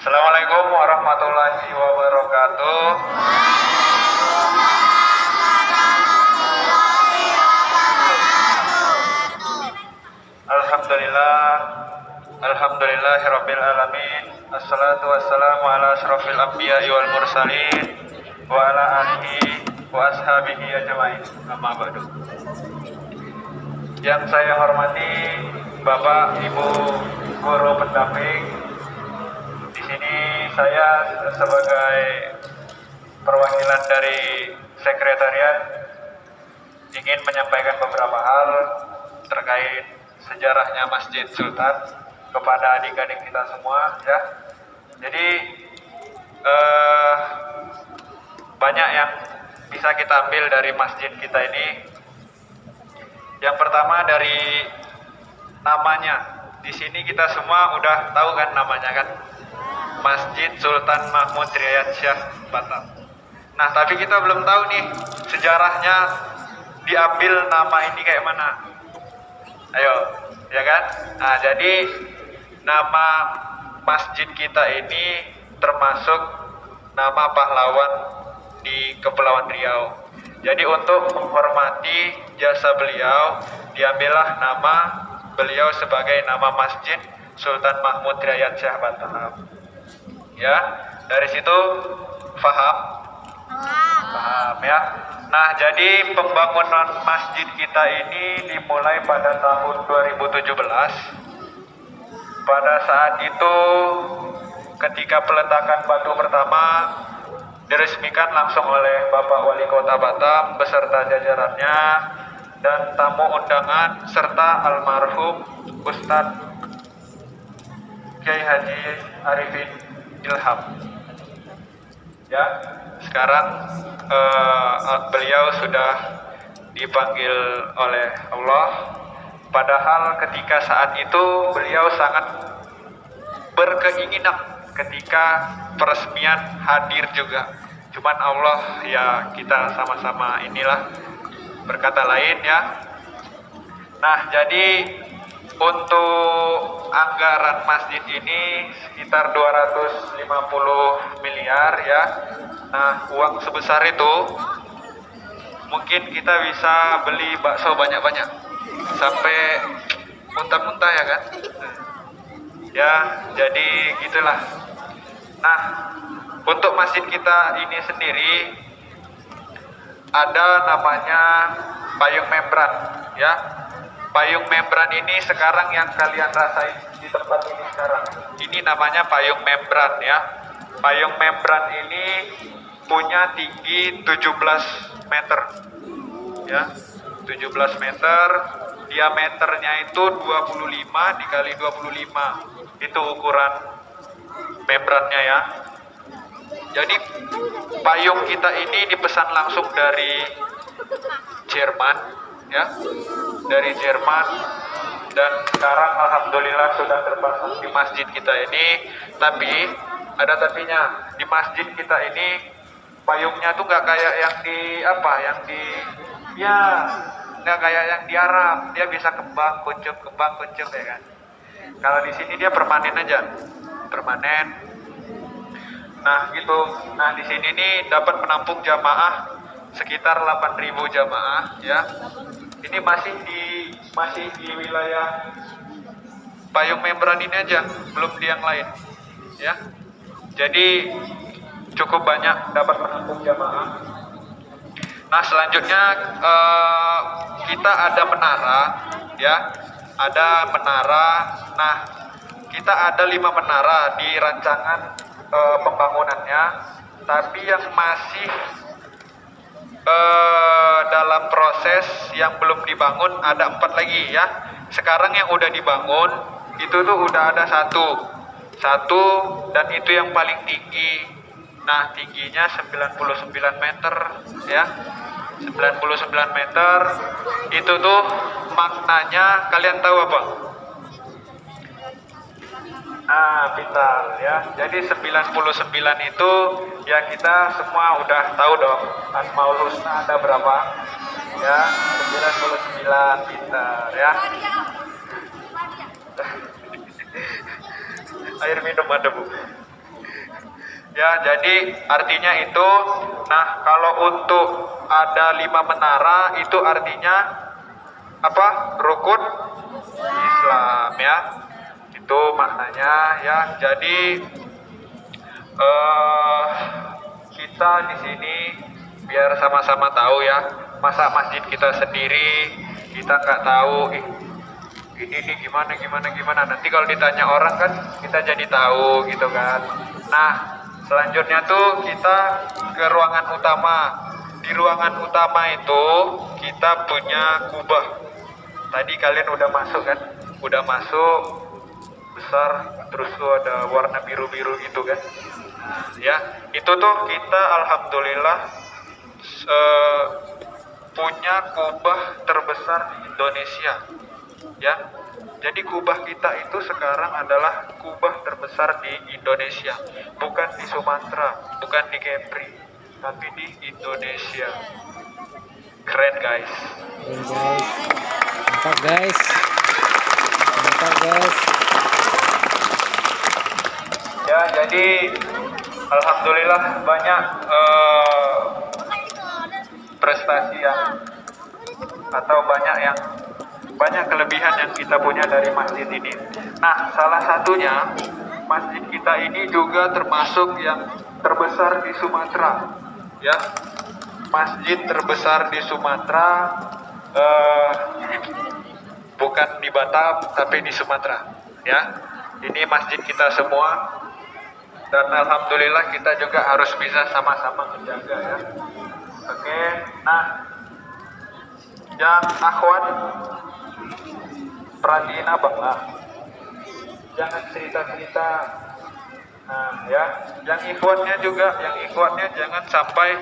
Assalamualaikum warahmatullahi wabarakatuh. Alhamdulillah, alhamdulillahirabbil alamin. Assalatu wassalamu ala asyrofil anbiya'i wal mursalin wa ala alihi wa ashabihi ajmain. Amma ba'du. Yang saya hormati Bapak, Ibu, guru pendamping. Di sini saya sebagai perwakilan dari sekretariat ingin menyampaikan beberapa hal terkait sejarahnya Masjid Sultan kepada adik-adik kita semua, ya. Jadi banyak yang bisa kita ambil dari masjid kita ini. Yang pertama dari namanya. Di sini kita semua udah tahu kan namanya kan, Masjid Sultan Mahmud Riyad Shah Batam. Nah, tapi kita belum tahu nih sejarahnya diambil nama ini kayak mana. Ayo, ya kan? Nah, jadi nama masjid kita ini termasuk nama pahlawan di Kepulauan Riau. Jadi untuk menghormati jasa beliau, diambillah nama beliau sebagai nama Masjid Sultan Mahmud Riyad Shah Batam. Ya, dari situ paham? Paham ya. Nah, jadi pembangunan masjid kita ini dimulai pada tahun 2017. Pada saat itu ketika peletakan batu pertama diresmikan langsung oleh Bapak Wali Kota Batam beserta jajarannya dan tamu undangan serta almarhum Ustadz Kiai Haji Arifin Ilham. Ya, sekarang beliau sudah dipanggil oleh Allah. Padahal ketika saat itu beliau sangat berkeinginan ketika peresmian hadir juga. Cuman Allah ya, kita sama-sama inilah berkata lain ya. Nah, jadi untuk anggaran masjid ini sekitar 250 miliar ya. Nah, uang sebesar itu mungkin kita bisa beli bakso banyak-banyak sampai muntah-muntah ya kan. Ya, jadi gitulah. Nah, untuk masjid kita ini sendiri ada namanya payung membran ya. Payung membran ini sekarang yang kalian rasain di tempat ini sekarang. Ini namanya payung membran ya. Payung membran ini punya tinggi 17 meter. Ya. 17 meter, diameternya itu 25 dikali 25. Itu ukuran membrannya ya. Jadi payung kita ini dipesan langsung dari Jerman ya, dari Jerman, dan sekarang alhamdulillah sudah terpasang di masjid kita ini. Tapi ada tapinya, di masjid kita ini payungnya tuh nggak kayak yang di nggak kayak yang di Arab. Dia bisa kembang kuncup ya kan. Kalau di sini dia permanen aja, permanen. Nah gitu. Nah, di sini nih dapat menampung jamaah sekitar 8.000 jamaah ya. Ini masih di wilayah payung membran ini aja, belum di yang lain ya. Jadi cukup banyak dapat menampung jamaah. Nah, selanjutnya kita ada menara ya. Ada menara. Nah, kita ada 5 menara di rancangan pembangunannya, tapi yang masih dalam proses yang belum dibangun ada 4 lagi ya. Sekarang yang udah dibangun itu tuh udah ada satu dan itu yang paling tinggi. Nah, tingginya 99 meter ya. 99 meter itu tuh maknanya kalian tahu apa? Nah, bintang ya. Jadi 99 itu ya, kita semua udah tahu dong Asmaul Husna ada berapa? Ya, 99 bintang ya. Air minum ada, Bu. Ya, jadi artinya itu. Nah, kalau untuk ada 5 menara itu artinya apa? Rukun Islam ya. Itu maknanya ya. Jadi kita di sini biar sama-sama tahu ya. Masa masjid kita sendiri kita nggak tahu ini nih gimana. Nanti kalau ditanya orang kan kita jadi tahu gitu kan. Nah, selanjutnya tuh kita ke ruangan utama. Di ruangan utama itu kita punya kubah. Tadi kalian udah masuk kan? Udah masuk besar, terus tuh ada warna biru-biru gitu kan? Ya, itu tuh kita alhamdulillah punya kubah terbesar di Indonesia. Ya, jadi kubah kita itu sekarang adalah kubah terbesar di Indonesia, bukan di Sumatera, bukan di Kepri, tapi di Indonesia. Keren guys. Keren guys. Mantap guys. Mantap guys. Ya, jadi alhamdulillah banyak prestasi yang atau banyak kelebihan yang kita punya dari masjid ini. Nah, salah satunya masjid kita ini juga termasuk yang terbesar di Sumatera, ya. Masjid terbesar di Sumatera, bukan di Batam tapi di Sumatera, ya. Ini masjid kita semua, dan alhamdulillah kita juga harus bisa sama-sama menjaga ya. Oke, nah, yang akhwat perhatiin abang lah, jangan cerita-cerita. Nah ya, yang ikhwatnya jangan sampai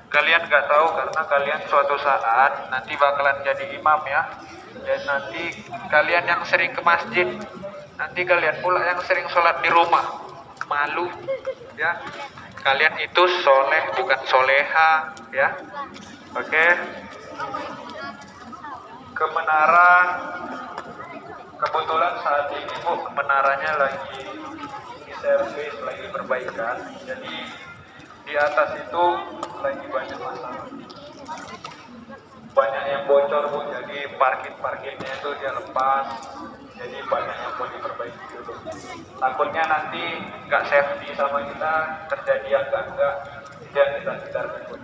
kalian nggak tahu, karena kalian suatu saat nanti bakalan jadi imam ya. Dan nanti kalian yang sering ke masjid, nanti kalian pula yang sering sholat di rumah, malu ya. Kalian itu soleh bukan soleha ya. Oke. Ke menara, kebetulan saat ini Bu, menaranya lagi di servis, lagi perbaikan. Jadi di atas itu lagi banyak masalah, banyak yang bocor Bu. Jadi parkirnya itu dia lepas, jadi banyak yang mau diperbaiki dulu. Takutnya nanti nggak safety sama kita, terjadi yang enggak, yang kita hindarkan Bu.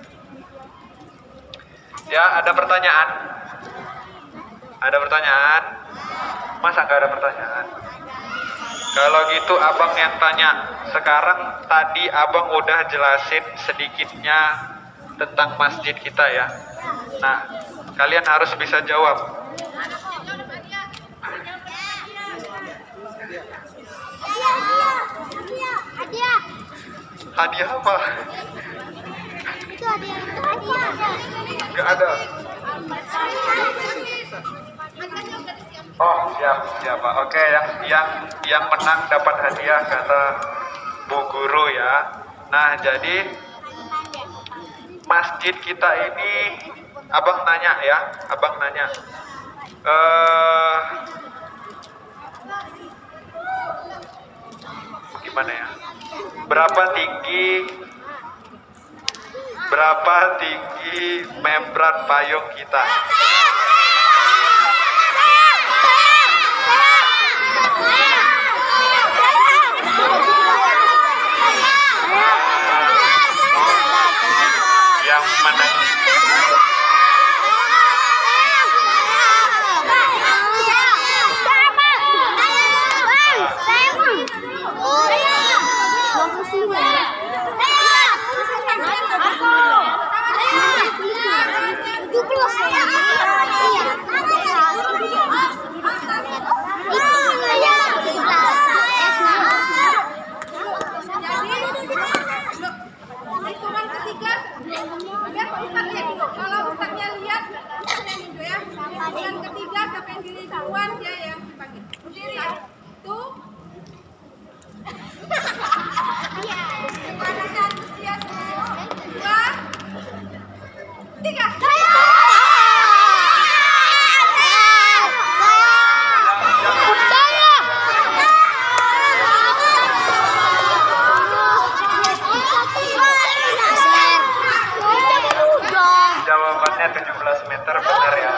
Ya, ada pertanyaan? Ada pertanyaan? Masa nggak ada pertanyaan? Kalau gitu abang yang tanya. Sekarang tadi abang udah jelasin sedikitnya tentang masjid kita ya. Nah, kalian harus bisa jawab. Hadiah apa? Itu hadiah. Nggak ada. Oh, siap Pak. Oke, yang menang dapat hadiah kata Bu Guru ya. Nah, jadi masjid kita ini abang nanya ya, gimana ya? Berapa tinggi membran payung kita? Yang menang. Aku. 15 meter benar ya.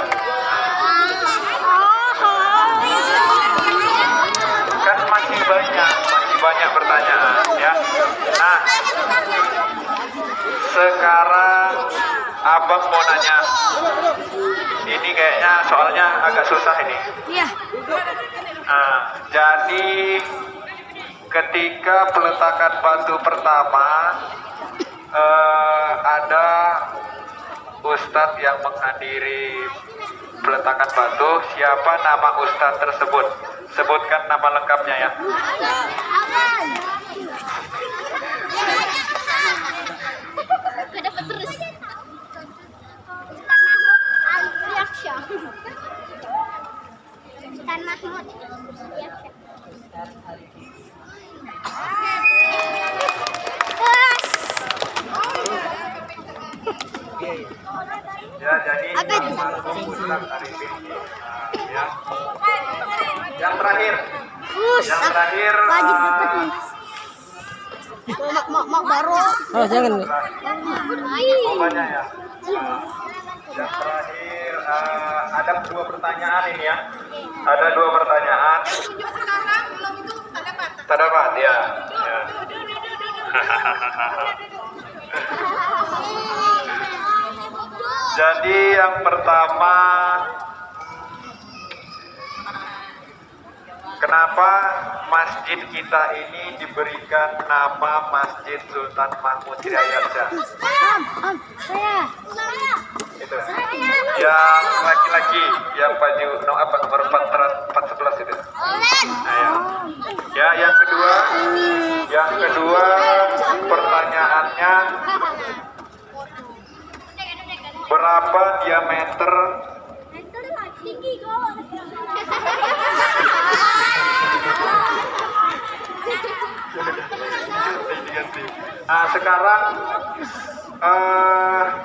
Kan masih banyak pertanyaan ya. Nah, sekarang abang mau nanya. Ini kayaknya soalnya agak susah ini. Iya. Nah, jadi ketika peletakan batu pertama ada ustadz yang menghadiri peletakan batu. Siapa nama ustadz tersebut? Sebutkan nama lengkapnya ya. Dapat terus. Ustaz Mahmud Al-Yaksha. Ustaz Mahmud Al-Yaksha. Ya, jadi Apa itu? Ustadz Arifin. Ya. Yang terakhir. Wajib dapat nih. Mak baru. Oh, jangan. Oh, banyak ya. Yang terakhir ada 2 pertanyaan ini ya. Ada 2 pertanyaan. Tak dapat ya. Ya. Jadi yang pertama, kenapa masjid kita ini diberikan nama Masjid Sultan Mahmud Hidayatsyah? Saya. Itu. Yang laki-laki, yang baju nomor 411 itu. Nah, ya, yang kedua pertanyaannya, berapa diameter nah, sekarang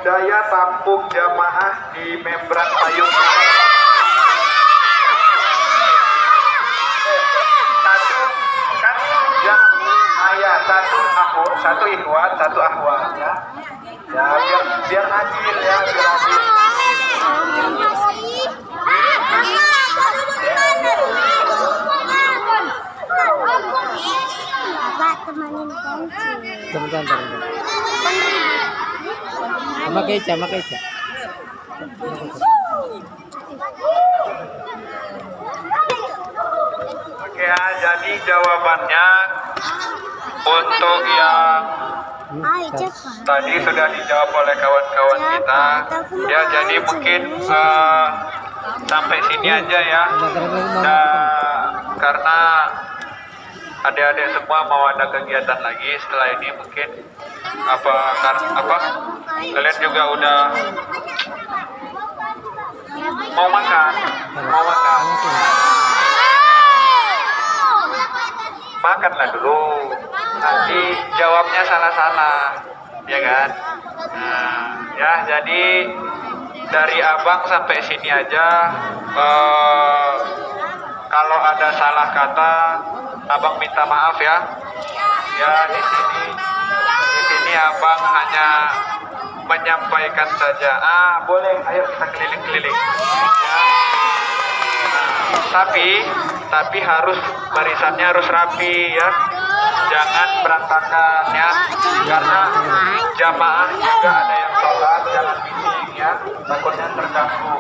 daya tampung jamaah di membran payung satu kan ya, satu ikhwan, satu akhwat ya. Ya, biar adil ya, biar adil. Bentar. Sama Keca. Oke ya, jadi jawabannya untuk yang tadi sudah dijawab oleh kawan-kawan kita. Ya, jadi mungkin sampai sini aja ya. Karena adik-adik semua mau ada kegiatan lagi setelah ini, mungkin apa kalian juga udah mau makan. Makanlah dulu, nanti jawabnya salah-salah, ya kan? Nah, ya, jadi dari abang sampai sini aja. Kalau ada salah kata, abang minta maaf ya. Ya, di sini abang hanya menyampaikan saja. Boleh, ayo kita keliling-keliling. Ya. Tapi harus barisannya harus rapi ya, jangan berantakan ya, karena jamaah juga ada yang sholat, jangan bising ya, takutnya terganggu.